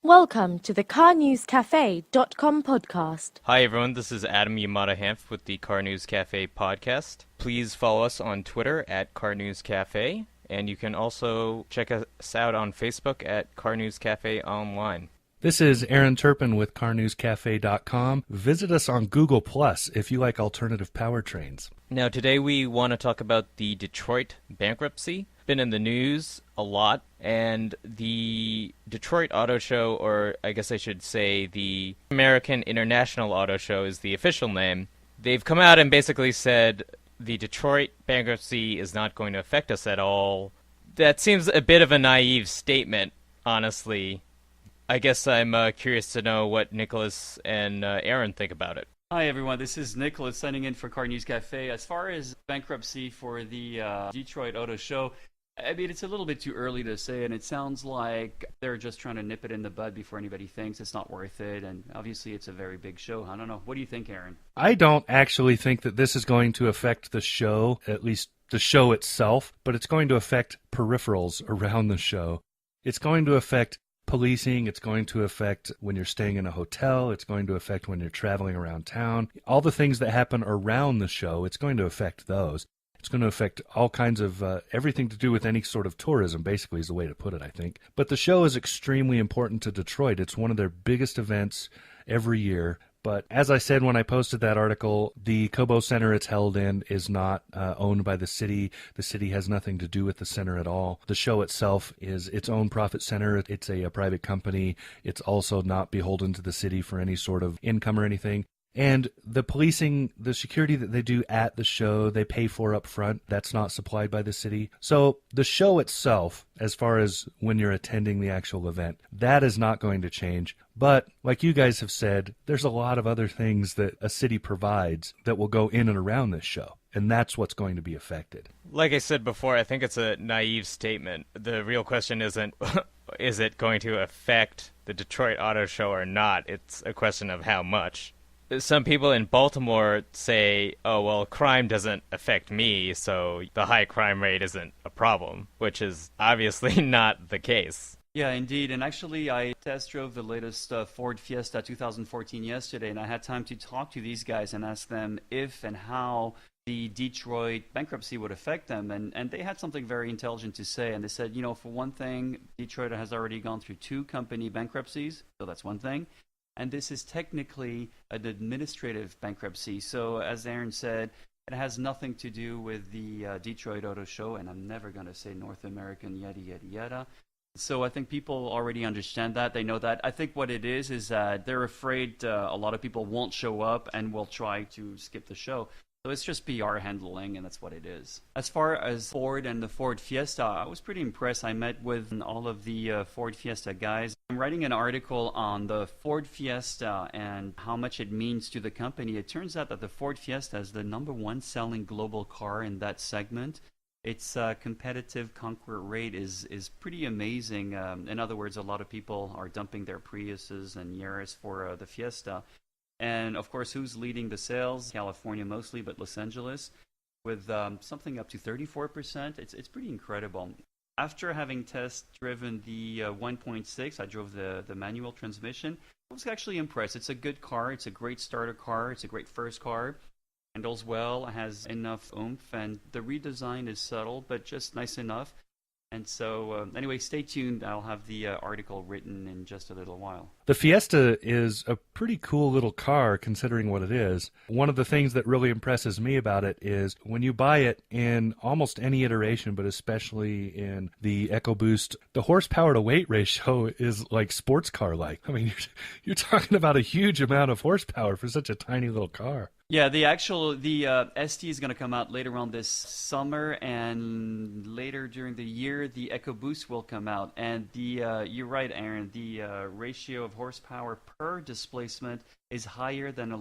Welcome to the CarNewsCafe.com podcast. Hi everyone, this is Adam Yamada-hanff with the Car News Cafe podcast. Please follow us on Twitter at Car News Cafe, and you can also check us out on Facebook at Car News Cafe Online. This is Aaron Turpin with CarNewsCafe.com. Visit us on Google Plus if you like alternative powertrains. Now today we want to talk about the Detroit bankruptcy. Been in the news a lot, and the Detroit Auto Show, or I guess I should say the American International Auto Show is the official name. They've come out and basically said the Detroit bankruptcy is not going to affect us at all. That seems a bit of a naive statement, honestly. I guess I'm curious to know what Nicolas and Aaron think about it. Hi everyone, this is Nicolas signing in for Car News Cafe. As far as bankruptcy for the Detroit Auto Show, I mean, it's a little bit too early to say, and it sounds like they're just trying to nip it in the bud before anybody thinks it's not worth it, and obviously it's a very big show. I don't know. What do you think, Aaron? I don't actually think that this is going to affect the show, at least the show itself, but it's going to affect peripherals around the show. It's going to affect policing, it's going to affect when you're staying in a hotel, it's going to affect when you're traveling around town. All the things that happen around the show, it's going to affect those. It's going to affect all kinds of everything to do with any sort of tourism, basically, is the way to put it, I think. But the show is extremely important to Detroit. It's one of their biggest events every year. But as I said when I posted that article, the Cobo Center it's held in is not owned by the city. The city has nothing to do with the center at all. The show itself is its own profit center. It's a private company. It's also not beholden to the city for any sort of income or anything. And the policing, the security that they do at the show, they pay for up front. That's not supplied by the city. So the show itself, as far as when you're attending the actual event, that is not going to change. But like you guys have said, there's a lot of other things that a city provides that will go in and around this show. And that's what's going to be affected. Like I said before, I think it's a naive statement. The real question isn't, is it going to affect the Detroit Auto Show or not? It's a question of how much. Some people in Baltimore say, oh, well, crime doesn't affect me, so the high crime rate isn't a problem, which is obviously not the case. Yeah, indeed. And actually, I test drove the latest Ford Fiesta 2014 yesterday, and I had time to talk to these guys and ask them if and how the Detroit bankruptcy would affect them. And they had something very intelligent to say. And they said, for one thing, Detroit has already gone through 2 company bankruptcies, so that's one thing. And this is technically an administrative bankruptcy. So as Aaron said, it has nothing to do with the Detroit Auto Show, and I'm never going to say North American yada, yada, yada. So I think people already understand that. They know that. I think what it is that they're afraid a lot of people won't show up and will try to skip the show. So it's just PR handling, and that's what it is. As far as Ford and the Ford Fiesta, I was pretty impressed. I met with all of the Ford Fiesta guys. I'm writing an article on the Ford Fiesta and how much it means to the company. It turns out that the Ford Fiesta is the #1 selling global car in that segment. Its competitive conquer rate is pretty amazing. In other words, a lot of people are dumping their Priuses and Yaris for the Fiesta. And, of course, who's leading the sales? California mostly, but Los Angeles, with something up to 34%. It's pretty incredible. After having test-driven the 1.6, I drove the manual transmission. I was actually impressed. It's a good car. It's a great starter car. It's a great first car. Handles well, has enough oomph, and the redesign is subtle, but just nice enough. And so, anyway, stay tuned. I'll have the article written in just a little while. The Fiesta is a pretty cool little car considering what it is. One of the things that really impresses me about it is when you buy it in almost any iteration, but especially in the EcoBoost, the horsepower to weight ratio is like sports car-like. I mean, you're talking about a huge amount of horsepower for such a tiny little car. Yeah, the ST is going to come out later on this summer, and later during the year, the EcoBoost will come out. And you're right, Aaron, the ratio of horsepower per displacement is higher than a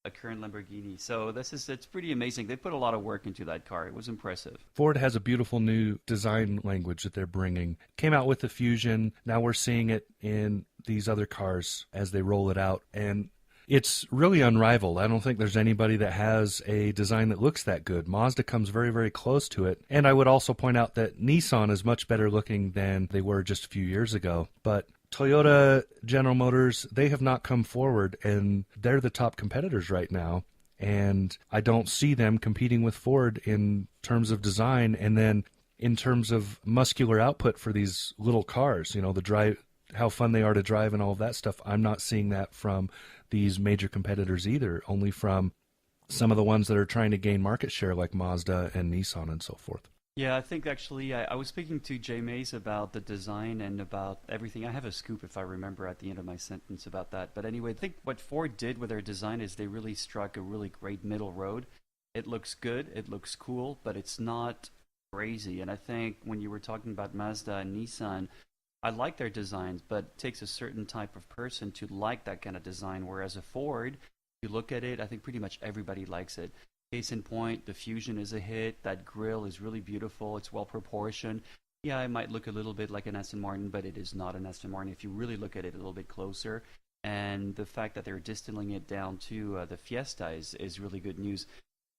current Lamborghini. So it's pretty amazing. They put a lot of work into that car. It was impressive. Ford has a beautiful new design language that they're bringing. Came out with the Fusion. Now we're seeing it in these other cars as they roll it out. And it's really unrivaled. I don't think there's anybody that has a design that looks that good. Mazda comes very, very close to it. And I would also point out that Nissan is much better looking than they were just a few years ago. But Toyota, General Motors, they have not come forward, and they're the top competitors right now. And I don't see them competing with Ford in terms of design, and then in terms of muscular output for these little cars, you know, the drive, how fun they are to drive and all of that stuff. I'm not seeing that from these major competitors either, only from some of the ones that are trying to gain market share like Mazda and Nissan and so forth. Yeah, I think actually I was speaking to Jay Mays about the design and about everything. I have a scoop if I remember at the end of my sentence about that. But anyway, I think what Ford did with their design is they really struck a really great middle road. It looks good, it looks cool, but it's not crazy. And I think when you were talking about Mazda and Nissan, I like their designs, but it takes a certain type of person to like that kind of design. Whereas a Ford, you look at it, I think pretty much everybody likes it. Case in point, the Fusion is a hit. That grille is really beautiful. It's well proportioned. Yeah, it might look a little bit like an Aston Martin, but it is not an Aston Martin if you really look at it a little bit closer. And the fact that they're distilling it down to the Fiesta is really good news.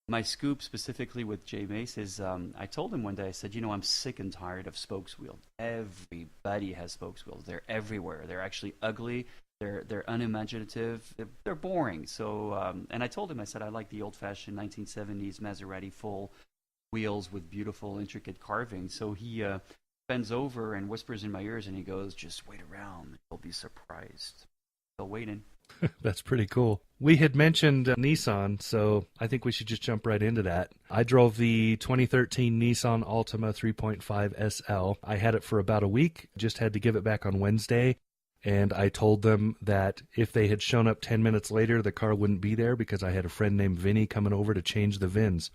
My scoop specifically with Jay Mace is I told him one day, I said, you know, I'm sick and tired of spokes wheels. Everybody has spokes wheels. They're everywhere. They're actually ugly. They're unimaginative. They're boring. So, and I told him, I said, I like the old-fashioned 1970s Maserati full wheels with beautiful, intricate carving. So he bends over and whispers in my ears, and he goes, just wait around. You'll be surprised. Still waiting. That's pretty cool. We had mentioned Nissan, so I think we should just jump right into that. I drove the 2013 Nissan Altima 3.5 SL. I had it for about a week, just had to give it back on Wednesday. And I told them that if they had shown up 10 minutes later, the car wouldn't be there because I had a friend named Vinny coming over to change the VINs.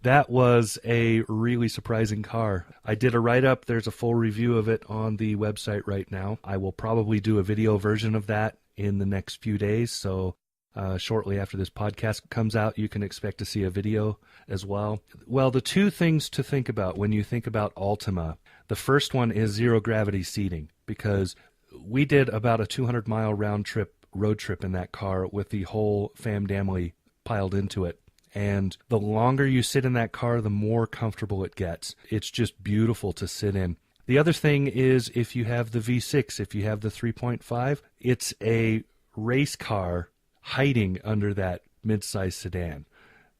That was a really surprising car. I did a write-up. There's a full review of it on the website right now. I will probably do a video version of that in the next few days. So shortly after this podcast comes out, you can expect to see a video as well. Well, the two things to think about when you think about Altima, the first one is zero-gravity seating, because we did about a 200-mile road trip in that car with the whole family piled into it. And the longer you sit in that car, the more comfortable it gets. It's just beautiful to sit in. The other thing is if you have the V6, if you have the 3.5, it's a race car hiding under that mid-size sedan.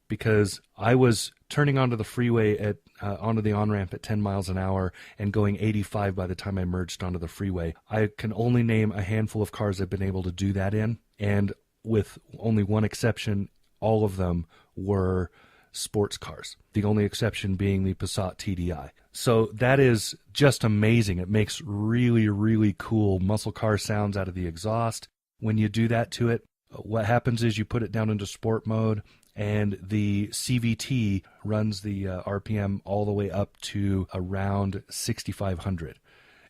Because I was turning onto the freeway onto the on-ramp at 10 miles an hour and going 85 by the time I merged onto the freeway. I can only name a handful of cars I've been able to do that in, and with only one exception, all of them were sports cars. The only exception being the Passat TDI. So that is just amazing. It makes really, really cool muscle car sounds out of the exhaust. When you do that to it, what happens is you put it down into sport mode, and the CVT runs the RPM all the way up to around 6,500.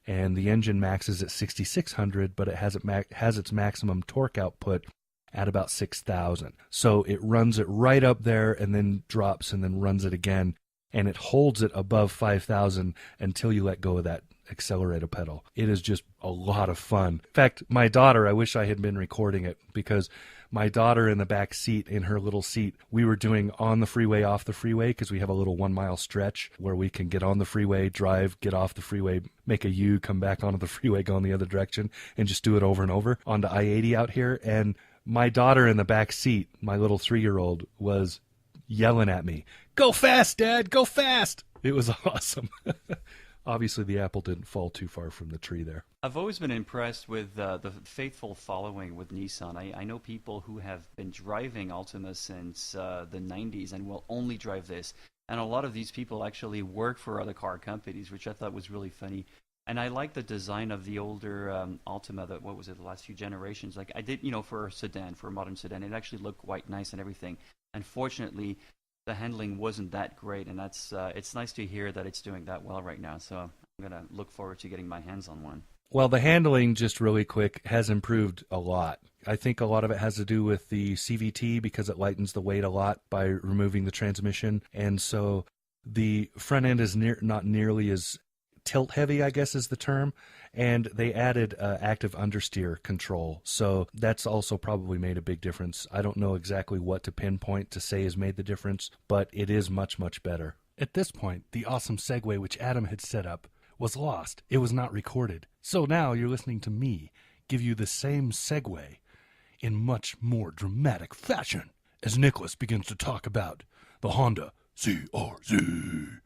And the engine maxes at 6,600, but it has its maximum torque output at about 6,000. So it runs it right up there and then drops and then runs it again. And it holds it above 5,000 until you let go of that accelerator pedal. It is just a lot of fun. In fact, my daughter, I wish I had been recording it, because my daughter in the back seat, in her little seat, we were doing on the freeway, off the freeway, because we have a little 1 mile stretch where we can get on the freeway, drive, get off the freeway, make a U, come back onto the freeway, go in the other direction, and just do it over and over onto I-80 out here. And my daughter in the back seat, my little 3-year-old, was yelling at me, "Go fast, Dad, go fast!" It was awesome. Obviously, the apple didn't fall too far from the tree there. I've always been impressed with the faithful following with Nissan. I know people who have been driving Altima since the 90s and will only drive this. And a lot of these people actually work for other car companies, which I thought was really funny. And I like the design of the older Altima, the last few generations. Like I did, for a sedan, for a modern sedan, it actually looked quite nice and everything. Unfortunately, the handling wasn't that great, and that's it's nice to hear that it's doing that well right now. So I'm going to look forward to getting my hands on one. Well, the handling, just really quick, has improved a lot. I think a lot of it has to do with the CVT, because it lightens the weight a lot by removing the transmission. And so the front end is not nearly as tilt heavy, I guess is the term, and they added active understeer control, so that's also probably made a big difference. I don't know exactly what to pinpoint to say has made the difference, but it is much, much better. At this point, the awesome Segway which Adam had set up was lost. It was not recorded. So now you're listening to me give you the same segue in much more dramatic fashion as Nicholas begins to talk about the Honda CRZ.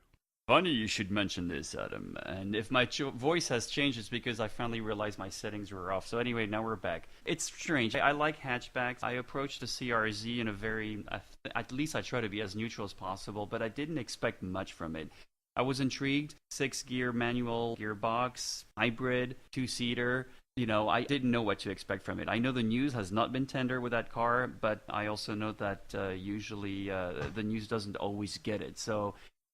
Funny you should mention this, Adam. And if my voice has changed, it's because I finally realized my settings were off. So anyway, now we're back. It's strange. I like hatchbacks. I approached the CRZ in a very, at least I try to be as neutral as possible, but I didn't expect much from it. I was intrigued. 6-gear manual gearbox, hybrid, 2-seater. You know, I didn't know what to expect from it. I know the news has not been tender with that car, but I also know that usually the news doesn't always get it. So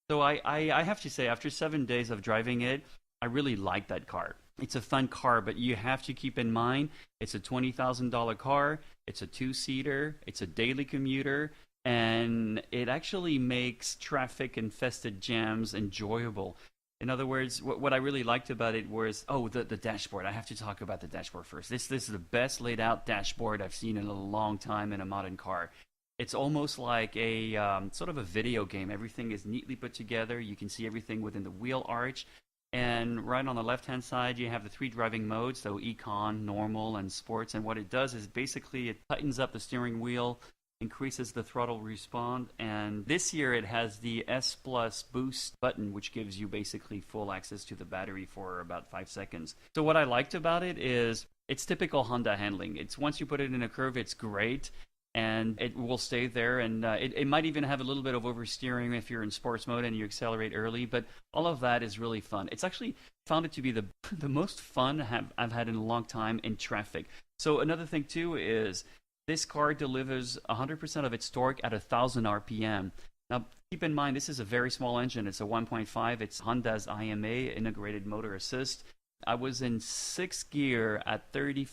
I have to say, after 7 days of driving it, I really like that car. It's a fun car, but you have to keep in mind, it's a $20,000 car, it's a 2-seater, it's a daily commuter, and it actually makes traffic-infested jams enjoyable. In other words, what I really liked about it was, the dashboard. I have to talk about the dashboard first. This is the best laid out dashboard I've seen in a long time in a modern car. It's almost like a sort of a video game. Everything is neatly put together. You can see everything within the wheel arch. And right on the left-hand side, you have the 3 driving modes, so Econ, Normal, and Sports. And what it does is basically it tightens up the steering wheel, increases the throttle response, and this year it has the S Plus Boost button, which gives you basically full access to the battery for about 5 seconds. So what I liked about it is it's typical Honda handling. It's once you put it in a curve, it's great, and it will stay there, and it might even have a little bit of oversteering if you're in sports mode and you accelerate early, but all of that is really fun. It's actually found it to be the most fun I've had in a long time in traffic. So another thing too is this car delivers 100% of its torque at 1,000 RPM. Now, keep in mind, this is a very small engine. It's a 1.5. It's Honda's IMA, Integrated Motor Assist. I was in 6th gear at 30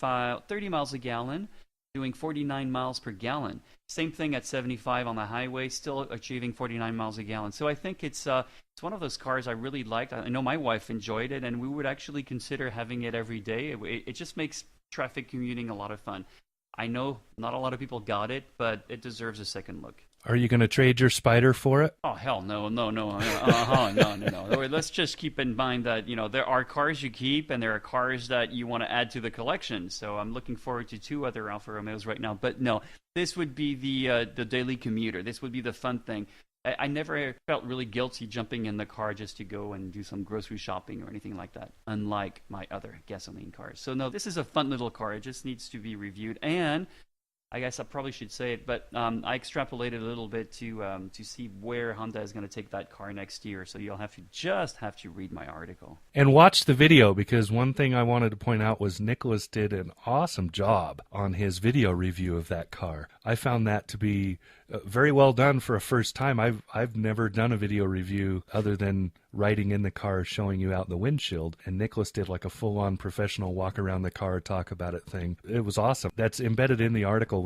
miles a gallon, doing 49 miles per gallon. Same thing at 75 on the highway, still achieving 49 miles a gallon. So I think it's one of those cars I really liked. I know my wife enjoyed it, and we would actually consider having it every day. It just makes traffic commuting a lot of fun. I know not a lot of people got it, but it deserves a second look. Are you going to trade your Spider for it? Oh, hell no. No. Let's just keep in mind that, there are cars you keep and there are cars that you want to add to the collection. So I'm looking forward to 2 other Alfa Romeos right now. But no, this would be the daily commuter. This would be the fun thing. I never felt really guilty jumping in the car just to go and do some grocery shopping or anything like that, unlike my other gasoline cars. So no, this is a fun little car. It just needs to be reviewed. And I guess I probably should say it, but I extrapolated a little bit to see where Honda is going to take that car next year. So you'll have to read my article. And watch the video, because one thing I wanted to point out was Nicholas did an awesome job on his video review of that car. I found that to be very well done for a first time. I've never done a video review other than riding in the car, showing you out the windshield, and Nicholas did like a full-on professional walk around the car, talk about it thing. It was awesome. That's embedded in the article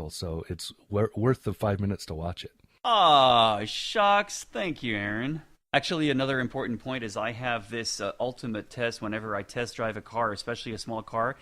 so it's worth the 5 minutes to watch it. Ah, shucks. Thank you, Aaron. Actually, another important point is I have this ultimate test whenever I test drive a car, especially a small car.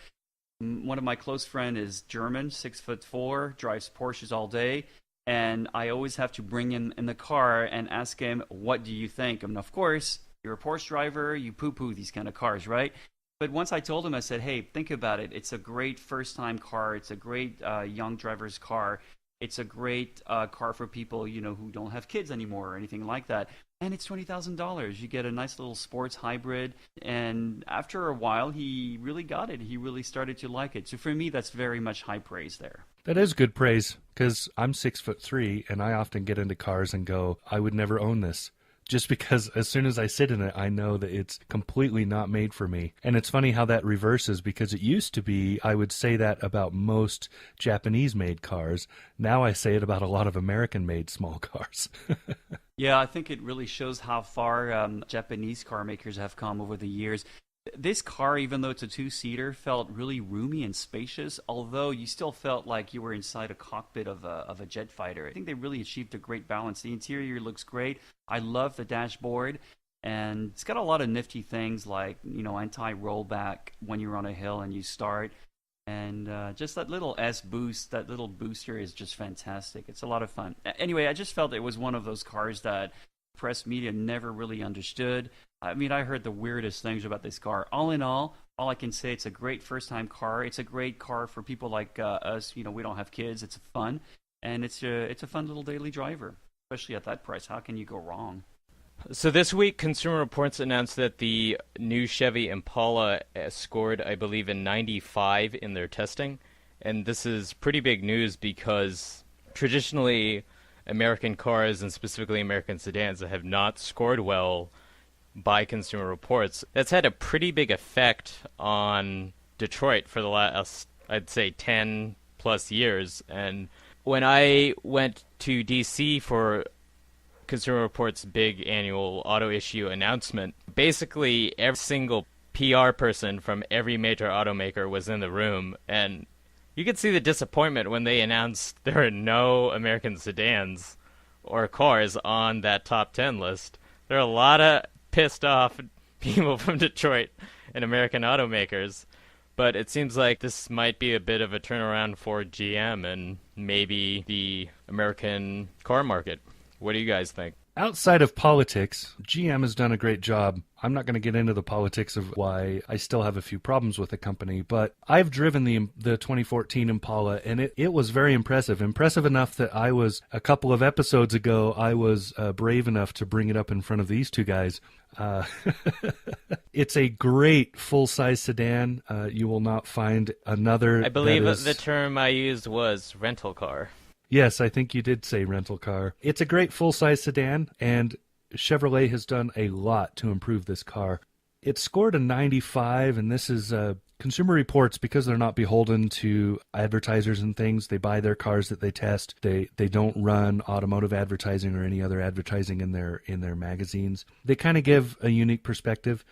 One of my close friends is German, 6'4", drives Porsches all day, and I always have to bring him in the car and ask him, what do you think? I mean, of course, you're a Porsche driver, you poo-poo these kind of cars, right? But once I told him, I said, hey, think about it. It's a great first-time car. It's a great young driver's car. It's a great car for people, who don't have kids anymore or anything like that. And it's $20,000. You get a nice little sports hybrid. And after a while, he really got it. He really started to like it. So for me, that's very much high praise there. That is good praise, because I'm 6'3", and I often get into cars and go, I would never own this. Just because as soon as I sit in it, I know that it's completely not made for me. And it's funny how that reverses, because it used to be, I would say that about most Japanese-made cars. Now I say it about a lot of American-made small cars. Yeah, I think it really shows how far Japanese car makers have come over the years. This car, even though it's a 2-seater, felt really roomy and spacious, although you still felt like you were inside a cockpit of a jet fighter. I think they really achieved a great balance. The interior looks great. I love the dashboard, and it's got a lot of nifty things like, anti-rollback when you're on a hill and you start. And just that little S-boost, that little booster is just fantastic. It's a lot of fun. Anyway, I just felt it was one of those cars that press media never really understood. I mean, I heard the weirdest things about this car. All in all I can say, it's a great first-time car. It's a great car for people like us. You know, we don't have kids. It's fun, and it's a fun little daily driver, especially at that price. How can you go wrong? So this week, Consumer Reports announced that the new Chevy Impala scored, I believe, a 95 in their testing. And this is pretty big news because traditionally American cars, and specifically American sedans, have not scored well by Consumer Reports. That's had a pretty big effect on Detroit for the last, I'd say, 10 plus years. And when I went to DC for Consumer Reports' big annual auto issue announcement, basically every single PR person from every major automaker was in the room, and you could see the disappointment when they announced there are no American sedans or cars on that top 10 list. There are a lot of pissed off people from Detroit and American automakers, but it seems like this might be a bit of a turnaround for GM and maybe the American car market. What do you guys think? Outside of politics, GM has done a great job. I'm not going to get into the politics of why I still have a few problems with the company, but I've driven the 2014 Impala, and it was very impressive. Impressive enough that a couple of episodes ago, I was brave enough to bring it up in front of these two guys. It's a great full-size sedan. You will not find another. I believe the term I used was rental car. Yes, I think you did say rental car. It's a great full-size sedan, and Chevrolet has done a lot to improve this car. It scored a 95, and this is Consumer Reports, because they're not beholden to advertisers and things. They buy their cars that they test. They don't run automotive advertising or any other advertising in their magazines. They kind of give a unique perspective.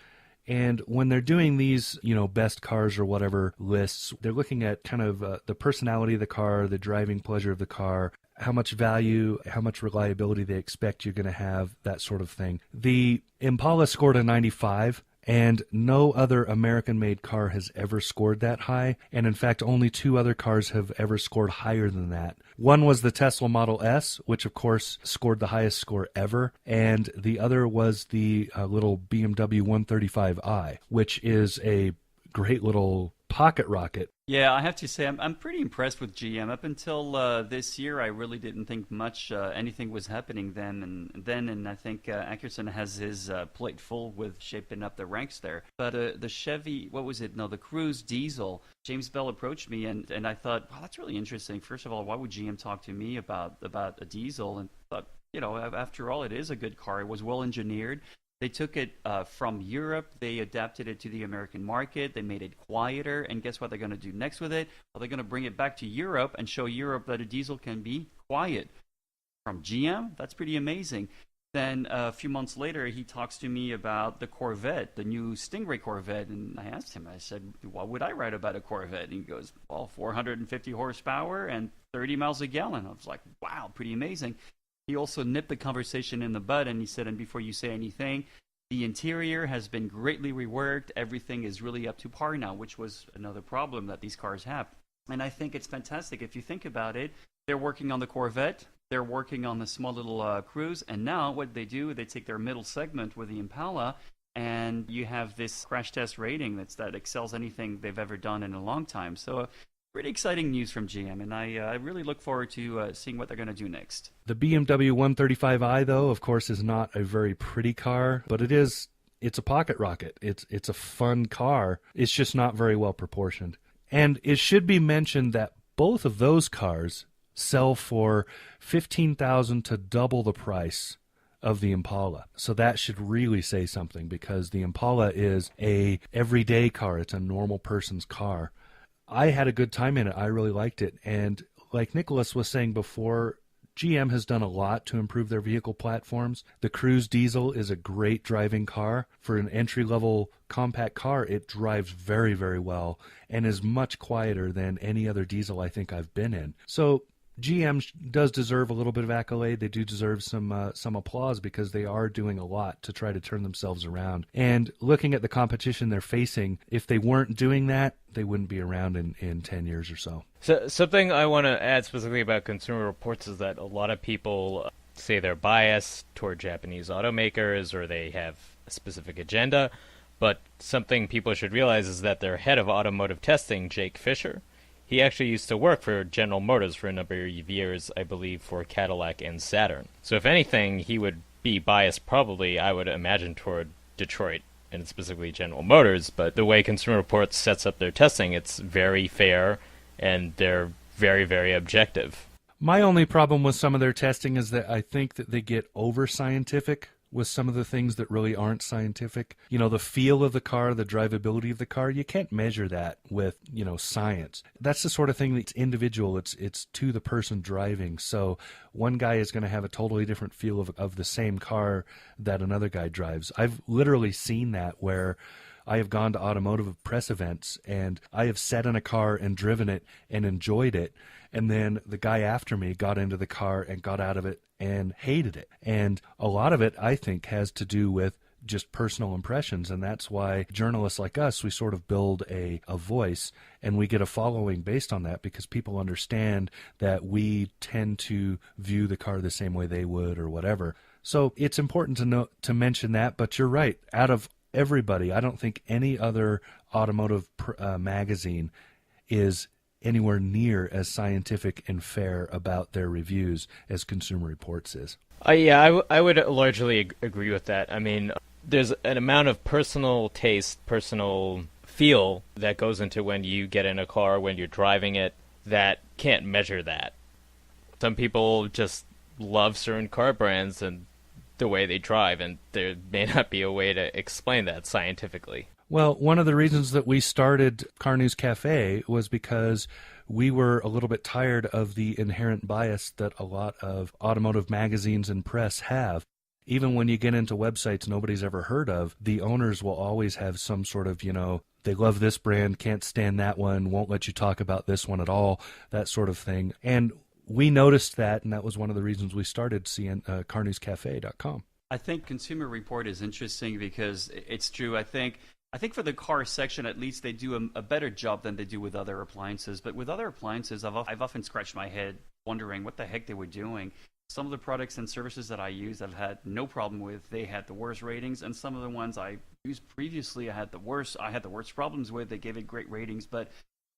And when they're doing these, best cars or whatever lists, they're looking at kind of the personality of the car, the driving pleasure of the car, how much value, how much reliability they expect you're going to have, that sort of thing. The Impala scored a 95, and no other American-made car has ever scored that high. And in fact, only two other cars have ever scored higher than that. One was the Tesla Model S, which of course scored the highest score ever. And the other was the little BMW 135i, which is a great little pocket rocket. Yeah, I have to say I'm pretty impressed with GM. Up until this year, I really didn't think much anything was happening then, and I think Ackerson has his plate full with shaping up the ranks there. But the Chevy, what was it? No, the Cruise diesel. James Bell approached me, and I thought, wow, that's really interesting. First of all, why would GM talk to me about a diesel? And thought, after all, it is a good car. It was well engineered. They took it from Europe. They adapted it to the American market. They made it quieter. And guess what they're going to do next with it? Well, they're going to bring it back to Europe and show Europe that a diesel can be quiet. From GM? That's pretty amazing. Then a few months later, he talks to me about the Corvette, the new Stingray Corvette. And I asked him, I said, what would I write about a Corvette? And he goes, well, 450 horsepower and 30 miles a gallon. I was like, wow, pretty amazing. He also nipped the conversation in the bud, and he said, and before you say anything, the interior has been greatly reworked. Everything is really up to par now, which was another problem that these cars have. And I think it's fantastic. If you think about it, they're working on the Corvette, they're working on the small little Cruise, and now what they do, they take their middle segment with the Impala, and you have this crash test rating that excels anything they've ever done in a long time. So pretty exciting news from GM, and I really look forward to seeing what they're going to do next. The BMW 135i, though, of course, is not a very pretty car, but it's a pocket rocket. It's a fun car. It's just not very well proportioned. And it should be mentioned that both of those cars sell for $15,000 to double the price of the Impala. So that should really say something, because the Impala is a everyday car. It's a normal person's car. I had a good time in it. I really liked it. And like Nicholas was saying before, GM has done a lot to improve their vehicle platforms. The Cruise diesel is a great driving car. For an entry-level compact car, it drives very, very well and is much quieter than any other diesel I think I've been in. So GM does deserve a little bit of accolade. They do deserve some applause, because they are doing a lot to try to turn themselves around. And looking at the competition they're facing, if they weren't doing that, they wouldn't be around in 10 years or so. So something I want to add specifically about Consumer Reports is that a lot of people say they're biased toward Japanese automakers, or they have a specific agenda, but something people should realize is that their head of automotive testing, Jake Fisher, he actually used to work for General Motors for a number of years, I believe, for Cadillac and Saturn. So if anything, he would be biased probably, I would imagine, toward Detroit and specifically General Motors. But the way Consumer Reports sets up their testing, it's very fair and they're very, very objective. My only problem with some of their testing is that I think that they get over-scientific with some of the things that really aren't scientific. You know, the feel of the car, the drivability of the car, you can't measure that with, science. That's the sort of thing that's individual. It's to the person driving. So one guy is going to have a totally different feel of the same car that another guy drives. I've literally seen that where I have gone to automotive press events and I have sat in a car and driven it and enjoyed it. And then the guy after me got into the car and got out of it and hated it. And a lot of it, I think, has to do with just personal impressions. And that's why journalists like us, we sort of build a voice and we get a following based on that, because people understand that we tend to view the car the same way they would or whatever. So it's important to mention that. But you're right. Out of everybody, I don't think any other automotive magazine is anywhere near as scientific and fair about their reviews as Consumer Reports is. I would largely agree with that. I mean, there's an amount of personal taste, personal feel that goes into when you get in a car, when you're driving it, that can't measure that. Some people just love certain car brands and the way they drive, and there may not be a way to explain that scientifically. Well, one of the reasons that we started CarNewsCafe was because we were a little bit tired of the inherent bias that a lot of automotive magazines and press have. Even when you get into websites nobody's ever heard of, the owners will always have some sort of, they love this brand, can't stand that one, won't let you talk about this one at all, that sort of thing. And we noticed that, and that was one of the reasons we started CarNewsCafe.com. I think Consumer Report is interesting because it's true. I think for the car section, at least, they do a better job than they do with other appliances. But with other appliances, I've often scratched my head wondering what the heck they were doing. Some of the products and services that I use, I've had no problem with. They had the worst ratings, and some of the ones I used previously, I had the worst problems with. They gave it great ratings, but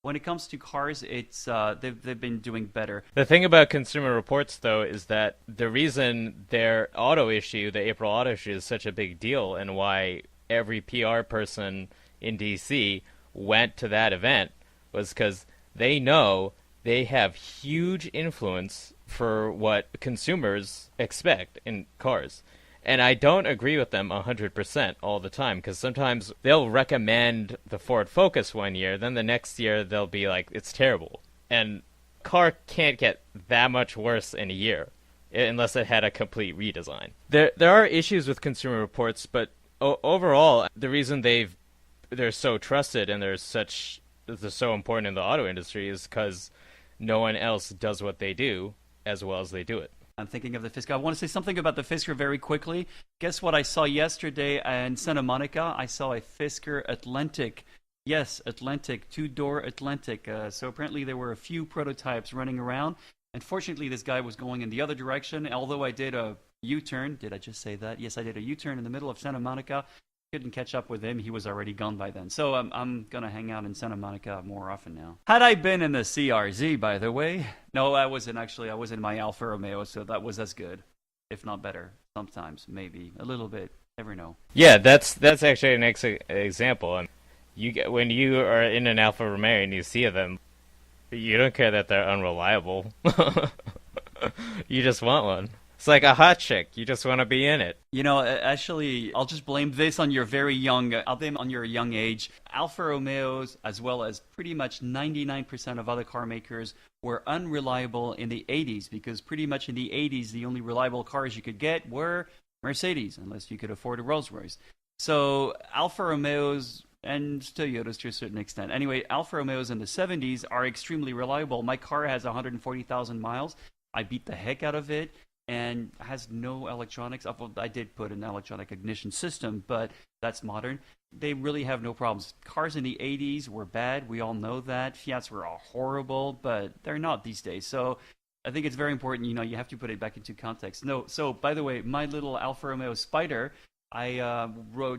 when it comes to cars, it's they've been doing better. The thing about Consumer Reports, though, is that the reason their auto issue, the April auto issue, is such a big deal, and why every PR person in DC went to that event, was because they know they have huge influence for what consumers expect in cars. And I don't agree with them 100% all the time, because sometimes they'll recommend the Ford Focus one year, then the next year they'll be like, it's terrible. And car can't get that much worse in a year, unless it had a complete redesign. There are issues with Consumer Reports, but overall, the reason they're so trusted and they're so important in the auto industry is because no one else does what they do as well as they do it. I'm thinking of the Fisker. I want to say something about the Fisker very quickly. Guess what I saw yesterday in Santa Monica? I saw a Fisker Atlantic. Yes, Atlantic, two-door Atlantic. So apparently there were a few prototypes running around. Unfortunately, this guy was going in the other direction. Although I did a U-turn. Did I just say that? Yes, I did a U-turn in the middle of Santa Monica. Couldn't catch up with him. He was already gone by then. So I'm going to hang out in Santa Monica more often now. Had I been in the CRZ, by the way. No, I wasn't actually. I was in my Alfa Romeo, so that was as good, if not better. Sometimes, maybe. A little bit. Never know. Yeah, that's actually an example. When you are in an Alfa Romeo and you see them, you don't care that they're unreliable. You just want one. It's like a hot chick. You just want to be in it. Actually, I'll just blame this on your I'll blame on your young age. Alfa Romeos, as well as pretty much 99% of other car makers, were unreliable in the 80s, because pretty much in the 80s, the only reliable cars you could get were Mercedes, unless you could afford a Rolls Royce. So Alfa Romeos and Toyotas to a certain extent. Anyway, Alfa Romeos in the 70s are extremely reliable. My car has 140,000 miles. I beat the heck out of it. And has no electronics. I did put an electronic ignition system, but that's modern. They really have no problems. Cars in the 80s were bad. We all know that. Fiats were all horrible, but they're not these days. So I think it's very important, you have to put it back into context. No, so by the way, my little Alfa Romeo Spider I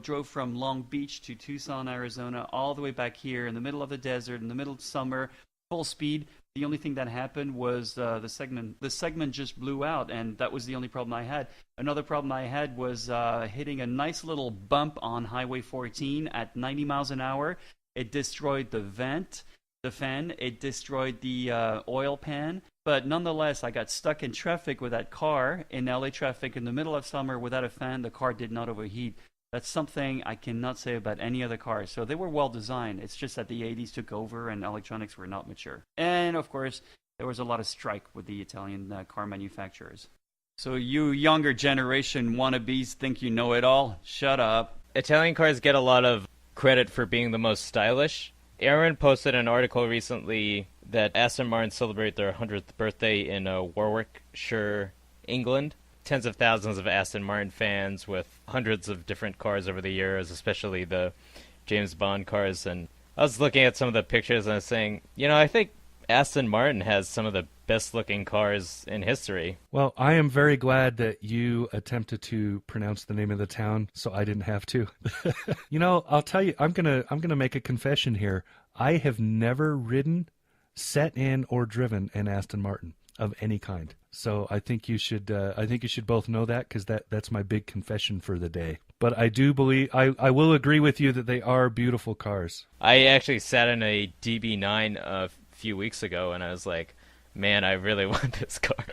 drove from Long Beach to Tucson, Arizona, all the way back here in the middle of the desert, in the middle of summer, full speed. The only thing that happened was the segment just blew out, and that was the only problem I had. Another problem I had was hitting a nice little bump on Highway 14 at 90 miles an hour. It destroyed the fan. It destroyed the oil pan. But nonetheless, I got stuck in traffic with that car in LA traffic in the middle of summer without a fan. The car did not overheat. That's something I cannot say about any other car. So they were well designed. It's just that the 80s took over and electronics were not mature. And of course, there was a lot of strike with the Italian car manufacturers. So you younger generation wannabes think you know it all? Shut up. Italian cars get a lot of credit for being the most stylish. Aaron posted an article recently that Aston Martin celebrate their 100th birthday in Warwickshire, England. Tens of thousands of Aston Martin fans with hundreds of different cars over the years, especially the James Bond cars. And I was looking at some of the pictures and I was saying, I think Aston Martin has some of the best looking cars in history. Well, I am very glad that you attempted to pronounce the name of the town so I didn't have to. I'll tell you, I'm gonna make a confession here. I have never ridden, sat in, or driven an Aston Martin of any kind. So I think you should both know that, because that's my big confession for the day. But I do believe I will agree with you that they are beautiful cars. I actually sat in a DB9 a few weeks ago and I was like, man, I really want this car.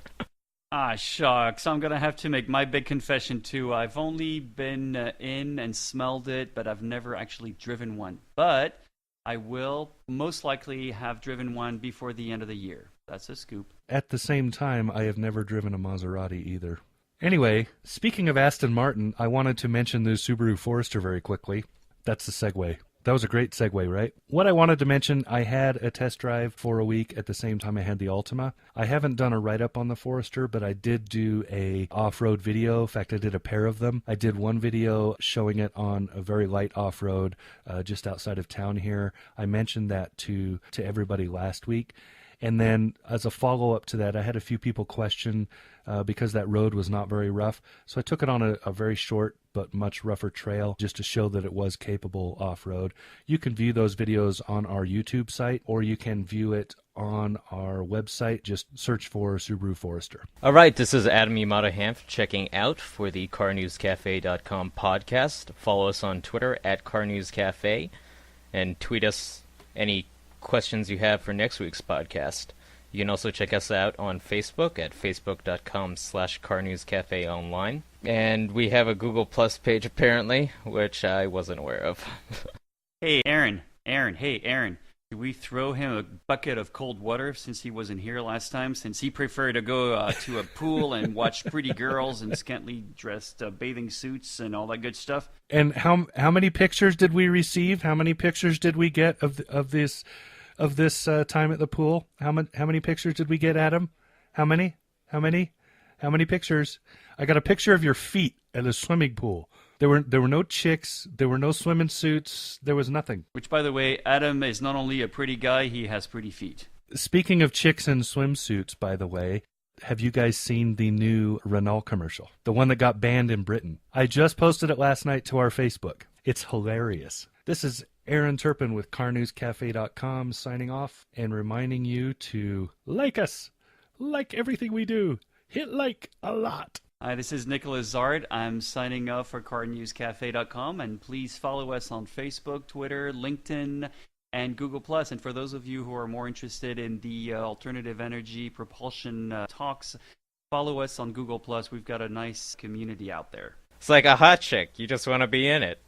Ah, shucks. I'm going to have to make my big confession, too. I've only been in and smelled it, but I've never actually driven one. But I will most likely have driven one before the end of the year. That's a scoop. At the same time, I have never driven a Maserati either. Anyway, speaking of Aston Martin, I wanted to mention the Subaru Forester very quickly. That's the segue. That was a great segue, right? What I wanted to mention, I had a test drive for a week at the same time I had the Altima. I haven't done a write-up on the Forester, but I did do a off-road video. In fact, I did a pair of them. I did one video showing it on a very light off-road just outside of town here. I mentioned that to everybody last week. And then as a follow-up to that, I had a few people question because that road was not very rough. So I took it on a very short but much rougher trail just to show that it was capable off-road. You can view those videos on our YouTube site, or you can view it on our website. Just search for Subaru Forester. All right, this is Adam Yamada-hanff checking out for the CarNewsCafe.com podcast. Follow us on Twitter at CarNewsCafe and tweet us any questions you have for next week's podcast. You can also check us out on Facebook at facebook.com/CarNewsCafe online. And we have a Google Plus page apparently, which I wasn't aware of. Hey, Aaron. Did we throw him a bucket of cold water since he wasn't here last time? Since he preferred to go to a pool and watch pretty girls in scantily dressed bathing suits and all that good stuff? And how many pictures did we receive? How many pictures did we get of this time at the pool? How many pictures did we get, Adam? How many pictures? I got a picture of your feet at a swimming pool. There were no chicks. There were no swimming suits. There was nothing. Which, by the way, Adam is not only a pretty guy, he has pretty feet. Speaking of chicks in swimsuits, by the way, have you guys seen the new Renault commercial? The one that got banned in Britain. I just posted it last night to our Facebook. It's hilarious. This is Aaron Turpin with CarNewsCafe.com signing off and reminding you to like us. Like everything we do. Hit like a lot. Hi, this is Nicolas Zard. I'm signing off for CarNewsCafe.com, and please follow us on Facebook, Twitter, LinkedIn, and Google+. And for those of you who are more interested in the alternative energy propulsion talks, follow us on Google+. We've got a nice community out there. It's like a hot chick. You just want to be in it.